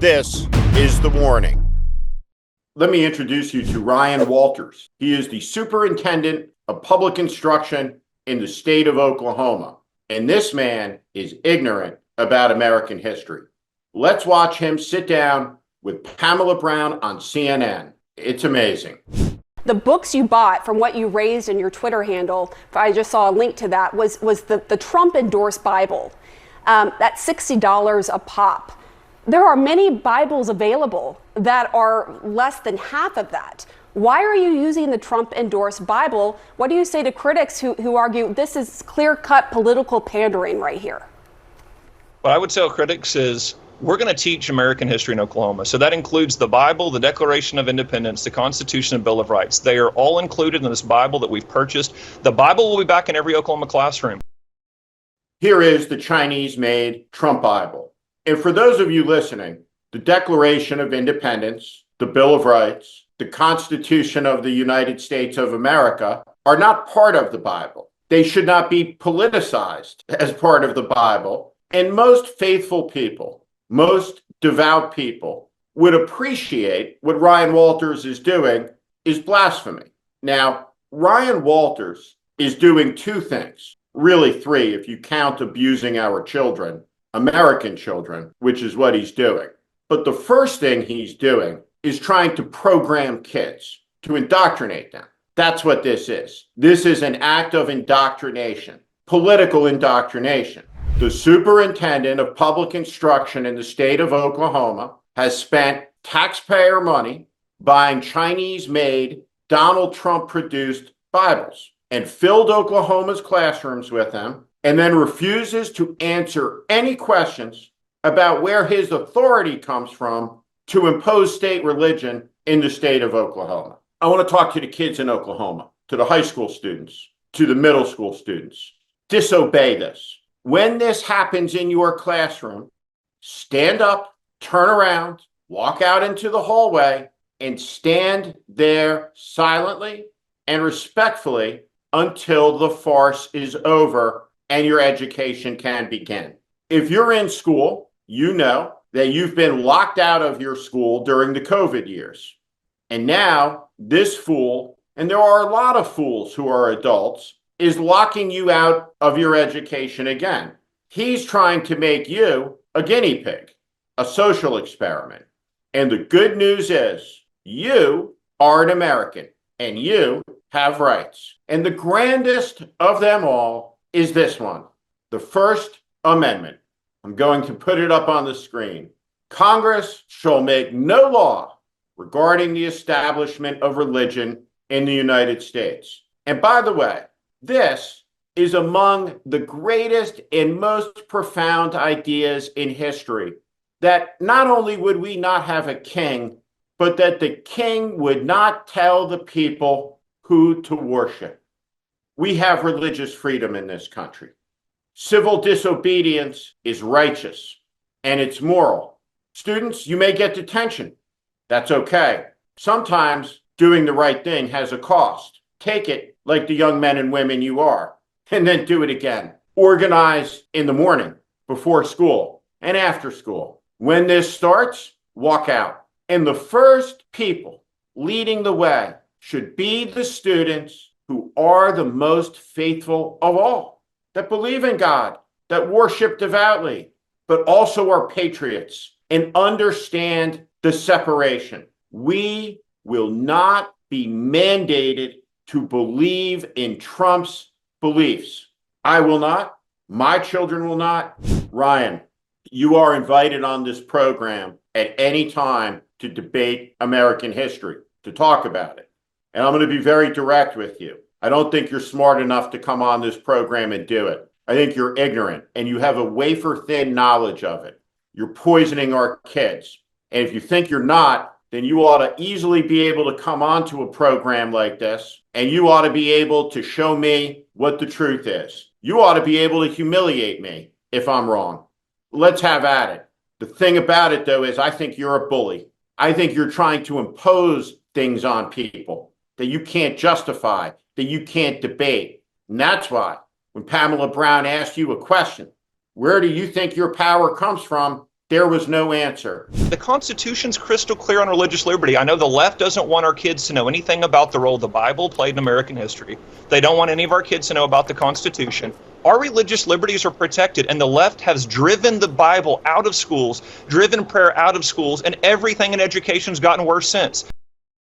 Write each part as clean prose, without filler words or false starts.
This is the warning. Let me introduce you to Ryan Walters. He is the superintendent of public instruction in the state of Oklahoma. And this man is ignorant about American history. Let's watch him sit down with Pamela Brown on CNN. It's amazing. The books you bought from what you raised in your Twitter handle, I just saw a link to that, was the Trump-endorsed Bible. That's $60 a pop. There are many Bibles available that are less than half of that. Why are you using the Trump-endorsed Bible? What do you say to critics who argue this is clear-cut political pandering right here? What I would tell critics is we're going to teach American history in Oklahoma. So that includes the Bible, the Declaration of Independence, the Constitution, and Bill of Rights. They are all included in this Bible that we've purchased. The Bible will be back in every Oklahoma classroom. Here is the Chinese-made Trump Bible. And for those of you listening, the Declaration of Independence, the Bill of Rights, the Constitution of the United States of America are not part of the Bible. They should not be politicized as part of the Bible. And most faithful people, most devout people would appreciate what Ryan Walters is doing is blasphemy. Now, Ryan Walters is doing two things, really three, if you count abusing our children, American children, which is what he's doing. But the first thing he's doing is trying to program kids, to indoctrinate them. That's what this is. This is an act of indoctrination, political indoctrination. The superintendent of public instruction in the state of Oklahoma has spent taxpayer money buying Chinese-made, Donald Trump-produced Bibles and filled Oklahoma's classrooms with them, and then refuses to answer any questions about where his authority comes from to impose state religion in the state of Oklahoma. I want to talk to the kids in Oklahoma, to the high school students, to the middle school students. Disobey this. When this happens in your classroom, stand up, turn around, walk out into the hallway, and stand there silently and respectfully until the farce is over and your education can begin. If you're in school, you know that you've been locked out of your school during the COVID years. And now this fool, and there are a lot of fools who are adults, is locking you out of your education again. He's trying to make you a guinea pig, a social experiment. And the good news is you are an American and you have rights. And the grandest of them all is this one, the First Amendment. I'm going to put it up on the screen. Congress shall make no law regarding the establishment of religion in the United States. And by the way, this is among the greatest and most profound ideas in history, that not only would we not have a king, but that the king would not tell the people who to worship. We have religious freedom in this country. Civil disobedience is righteous and it's moral. Students, you may get detention. That's okay. Sometimes doing the right thing has a cost. Take it like the young men and women you are, and then do it again. Organize in the morning, before school, and after school. When this starts, walk out. And the first people leading the way should be the students who are the most faithful of all, that believe in God, that worship devoutly, but also are patriots and understand the separation. We will not be mandated to believe in Trump's beliefs. I will not. My children will not. Ryan, you are invited on this program at any time to debate American history, to talk about it. And I'm going to be very direct with you. I don't think you're smart enough to come on this program and do it. I think you're ignorant and you have a wafer-thin knowledge of it. You're poisoning our kids. And if you think you're not, then you ought to easily be able to come onto a program like this, and you ought to be able to show me what the truth is. You ought to be able to humiliate me if I'm wrong. Let's have at it. The thing about it, though, is I think you're a bully. I think you're trying to impose things on people that you can't justify, that you can't debate. And that's why when Pamela Brown asked you a question, where do you think your power comes from? there was no answer. The Constitution's crystal clear on religious liberty. I know the left doesn't want our kids to know anything about the role the Bible played in American history. They don't want any of our kids to know about the Constitution. Our religious liberties are protected, and the left has driven the Bible out of schools, driven prayer out of schools, and everything in education's gotten worse since.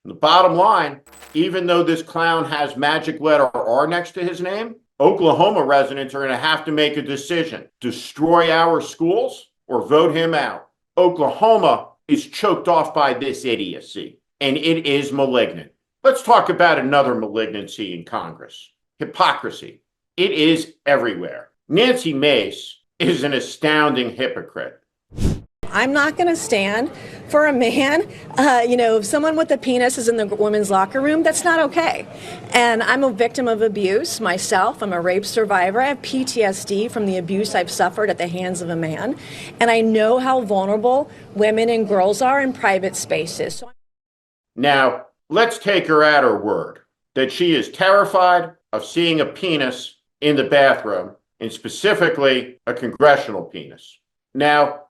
The bottom line, even though this clown has magic letter R next to his name, Oklahoma residents are going to have to make a decision: destroy our schools or vote him out. Oklahoma is choked off by this idiocy, and it is malignant. Let's talk about another malignancy in Congress: hypocrisy. It is everywhere. Nancy Mace is an astounding hypocrite. I'm not going to stand for a man, if someone with a penis is in the women's locker room, that's not okay. And I'm a victim of abuse myself. I'm a rape survivor. I have PTSD from the abuse I've suffered at the hands of a man. And I know how vulnerable women and girls are in private spaces. Now, let's take her at her word that she is terrified of seeing a penis in the bathroom, and specifically a congressional penis. Now,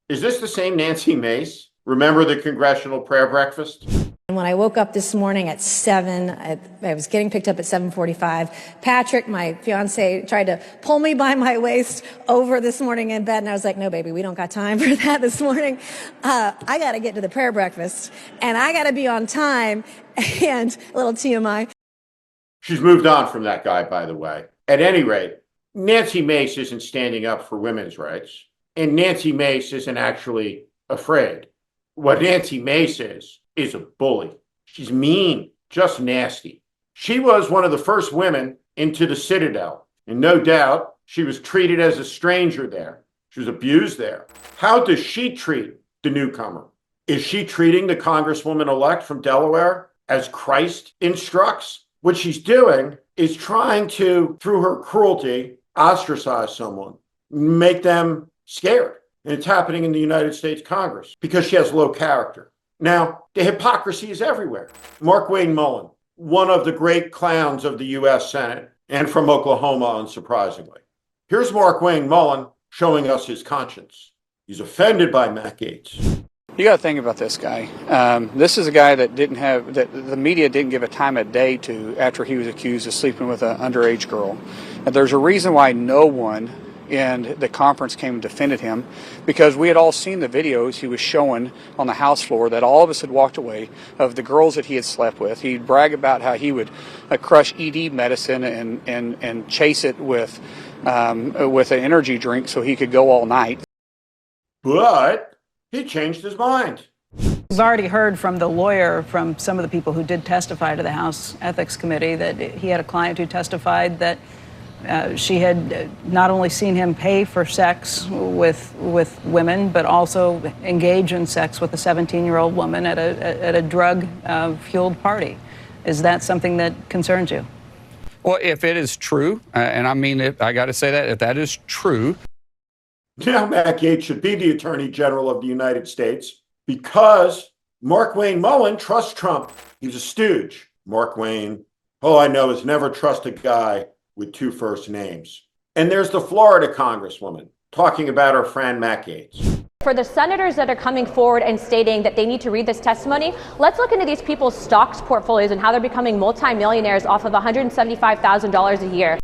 is this the same Nancy Mace? Remember the congressional prayer breakfast? And when I woke up this morning at 7, I was getting picked up at 7:45. Patrick, my fiance, tried to pull me by my waist over this morning in bed. And I was like, no, baby, we don't got time for that this morning. I got to get to the prayer breakfast, and I got to be on time. And a little TMI. She's moved on from that guy, by the way. At any rate, Nancy Mace isn't standing up for women's rights. And Nancy Mace isn't actually afraid. What Nancy Mace is a bully. She's mean, just nasty. She was one of the first women into the Citadel, and no doubt she was treated as a stranger there. She was abused there. How does she treat the newcomer? Is she treating the Congresswoman-elect from Delaware as Christ instructs? What she's doing is trying to, through her cruelty, ostracize someone, make them scared. And it's happening in the United States Congress because she has low character. Now, the hypocrisy is everywhere. Markwayne Mullin, one of the great clowns of the U.S. Senate and from Oklahoma, unsurprisingly. Here's Markwayne Mullin showing us his conscience. He's offended by Matt Gaetz. You got to think about this guy. This is a guy that the media didn't give a time of day to after he was accused of sleeping with an underage girl. And there's a reason why no one in the conference came and defended him, because we had all seen the videos he was showing on the House floor that all of us had walked away of the girls that he had slept with. He'd brag about how he would crush ED medicine and chase it with an energy drink so he could go all night. But he changed his mind. We've already heard from the lawyer, from some of the people who did testify to the House Ethics Committee, that he had a client who testified that she had not only seen him pay for sex with women, but also engage in sex with a 17-year-old woman at a drug-fueled party. Is that something that concerns you? Well, if it is true, and I mean it, I got to say that, if that is true. Now Matt Gaetz should be the Attorney General of the United States because Markwayne Mullin trusts Trump. He's a stooge. Markwayne, all I know is never trust a guy with two first names. And there's the Florida Congresswoman talking about her friend Matt Gaetz. For the senators that are coming forward and stating that they need to read this testimony, let's look into these people's stocks portfolios and how they're becoming multimillionaires off of $175,000 a year.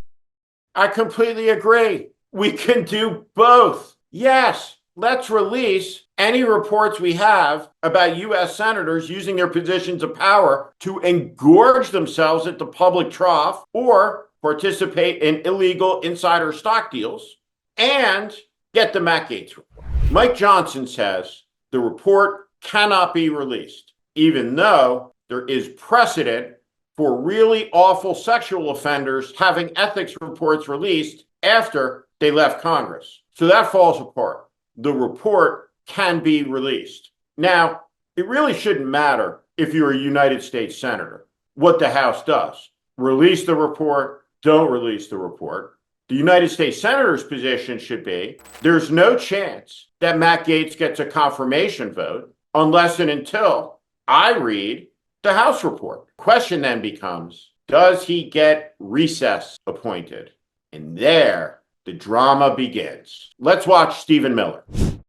I completely agree. We can do both. Yes, let's release any reports we have about U.S. senators using their positions of power to engorge themselves at the public trough or participate in illegal insider stock deals, and get the Matt Gaetz report. Mike Johnson says the report cannot be released, even though there is precedent for really awful sexual offenders having ethics reports released after they left Congress. So that falls apart. The report can be released. Now, it really shouldn't matter if you're a United States Senator what the House does. Release the report, don't release the report. The United States Senator's position should be there's no chance that Matt Gaetz gets a confirmation vote unless and until I read the House report. Question then becomes, does he get recess appointed? And there, the drama begins. Let's watch Stephen Miller.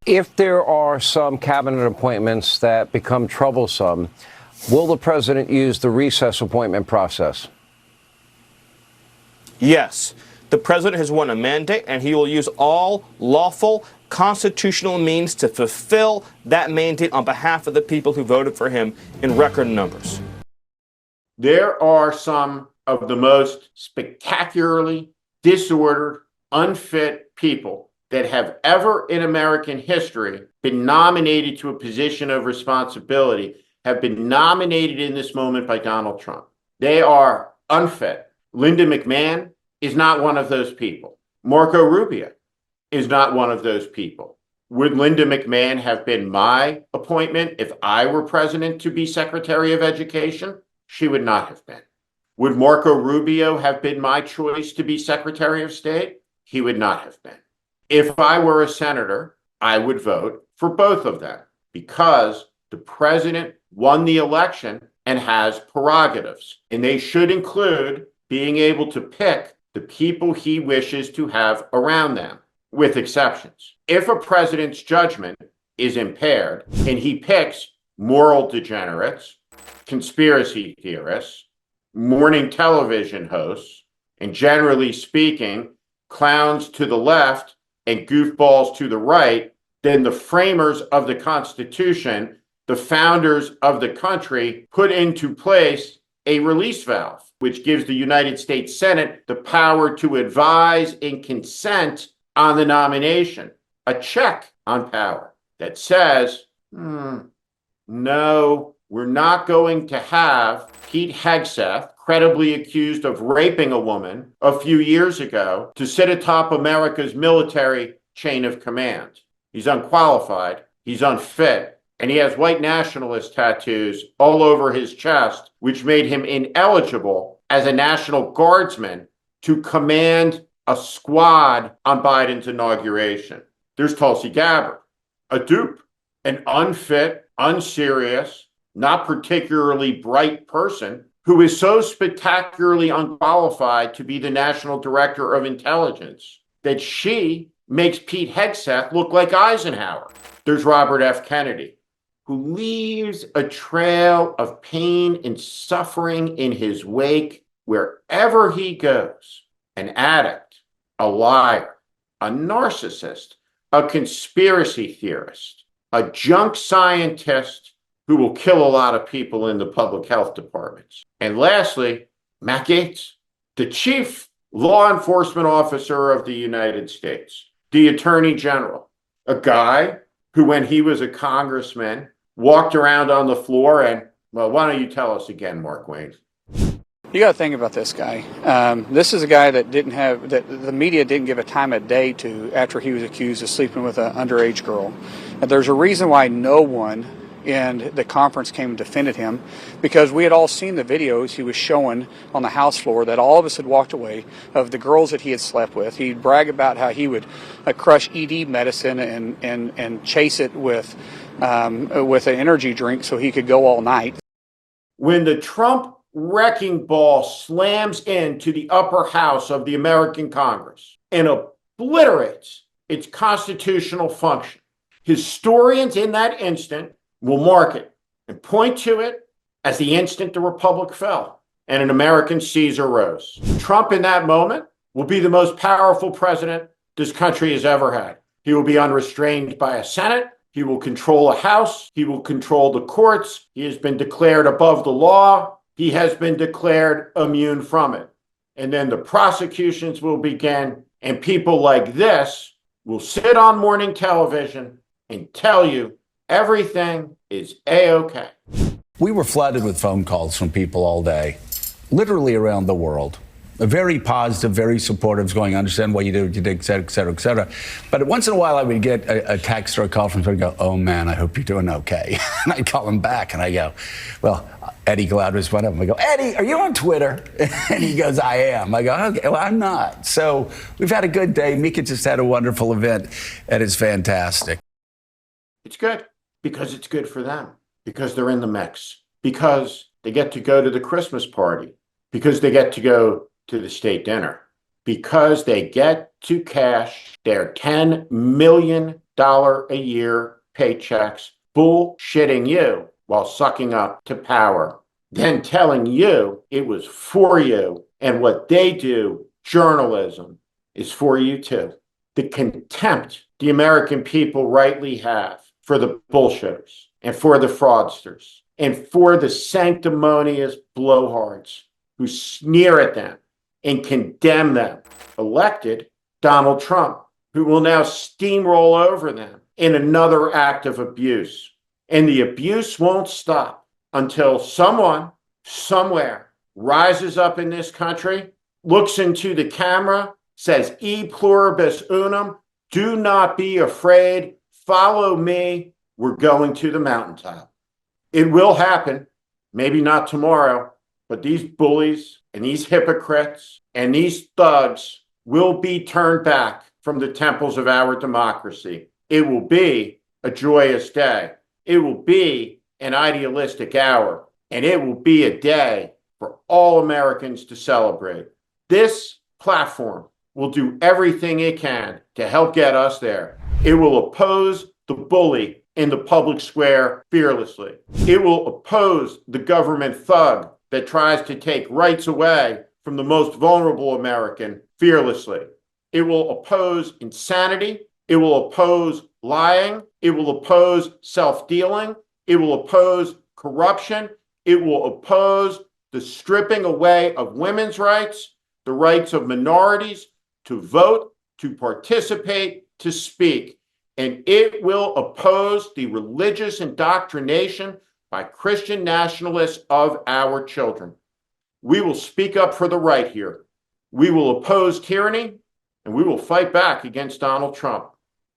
If there are some cabinet appointments that become troublesome, will the president use the recess appointment process? Yes. The president has won a mandate, and he will use all lawful constitutional means to fulfill that mandate on behalf of the people who voted for him in record numbers. There are some of the most spectacularly disordered, unfit people that have ever in American history been nominated to a position of responsibility, have been nominated in this moment by Donald Trump. They are unfit. Linda McMahon is not one of those people. Marco Rubio is not one of those people. Would Linda McMahon have been my appointment if I were president to be Secretary of Education? She would not have been. Would Marco Rubio have been my choice to be Secretary of State? He would not have been. If I were a senator, I would vote for both of them because the president won the election and has prerogatives, and they should include being able to pick the people he wishes to have around them, with exceptions. If a president's judgment is impaired and he picks moral degenerates, conspiracy theorists, morning television hosts, and generally speaking, clowns to the left and goofballs to the right, then the framers of the Constitution, the founders of the country, put into place a release valve, which gives the United States Senate the power to advise and consent on the nomination, a check on power that says, no, we're not going to have Pete Hegseth, credibly accused of raping a woman a few years ago, to sit atop America's military chain of command. He's unqualified, he's unfit, and he has white nationalist tattoos all over his chest, which made him ineligible as a National Guardsman to command a squad on Biden's inauguration. There's Tulsi Gabbard, a dupe, an unfit, unserious, not particularly bright person who is so spectacularly unqualified to be the National Director of Intelligence that she makes Pete Hegseth look like Eisenhower. There's Robert F. Kennedy, who leaves a trail of pain and suffering in his wake wherever he goes. An addict, a liar, a narcissist, a conspiracy theorist, a junk scientist who will kill a lot of people in the public health departments. And lastly, Matt Gaetz, the chief law enforcement officer of the United States, the Attorney General, a guy who, when he was a congressman, walked around on the floor and, well, why don't you tell us again, Markwayne? You got to think about this guy. This is a guy that the media didn't give a time of day to after he was accused of sleeping with an underage girl. And there's a reason why no one in the conference came and defended him, because we had all seen the videos he was showing on the House floor that all of us had walked away of the girls that he had slept with. He'd brag about how he would crush ED medicine and chase it with an energy drink so he could go all night. When the Trump wrecking ball slams into the upper house of the American Congress and obliterates its constitutional function, historians in that instant will mark it and point to it as the instant the republic fell and an American Caesar rose. Trump in that moment will be the most powerful president this country has ever had. He will be unrestrained by a Senate. He will control a House. He will control the courts. He has been declared above the law. He has been declared immune from it. And then the prosecutions will begin, and people like this will sit on morning television and tell you everything is A-OK. We were flooded with phone calls from people all day, literally around the world. Very positive, very supportive, going, I understand what you did, et cetera, et cetera, et cetera. But once in a while, I would get a text or a call from someone and go, oh man, I hope you're doing okay. And I call him back and I go, well, Eddie Glaude was one of them. I go, Eddie, are you on Twitter? And he goes, I am. I go, okay, well, I'm not. So we've had a good day. Mika just had a wonderful event, and it's fantastic. It's good because it's good for them, because they're in the mix, because they get to go to the Christmas party, because they get to go to the state dinner, because they get to cash their $10 million $1 a year paychecks bullshitting you while sucking up to power, then telling you it was for you, and what they do, journalism, is for you too. The contempt the American people rightly have for the bullshitters and for the fraudsters and for the sanctimonious blowhards who sneer at them and condemn them, elected Donald Trump, who will now steamroll over them in another act of abuse. And the abuse won't stop until someone, somewhere, rises up in this country, looks into the camera, says, E pluribus unum, do not be afraid, follow me, we're going to the mountaintop. It will happen, maybe not tomorrow, but these bullies and these hypocrites and these thugs will be turned back from the temples of our democracy. It will be a joyous day. It will be an idealistic hour, and it will be a day for all Americans to celebrate. This platform will do everything it can to help get us there. It will oppose the bully in the public square fearlessly. It will oppose the government thug that tries to take rights away from the most vulnerable American fearlessly. It will oppose insanity. It will oppose lying. It will oppose self-dealing. It will oppose corruption. It will oppose the stripping away of women's rights, the rights of minorities to vote, to participate, to speak. And it will oppose the religious indoctrination by Christian nationalists of our children. We will speak up for the right here. We will oppose tyranny, and we will fight back against Donald Trump.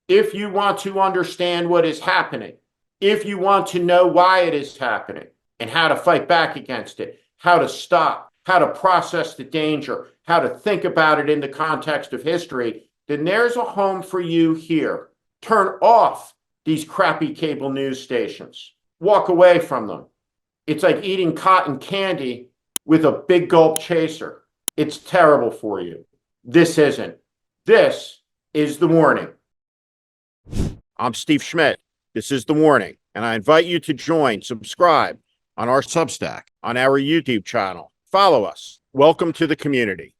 If you want to understand what is happening, if you want to know why it is happening and how to fight back against it, how to stop, how to process the danger, how to think about it in the context of history, then there's a home for you here. Turn off these crappy cable news stations. Walk away from them. It's like eating cotton candy with a big gulp chaser. It's terrible for you. This isn't. This is The Warning. I'm Steve Schmidt. This is The Warning, and I invite you to subscribe on our Substack, on our YouTube channel. Follow us. Welcome to the community.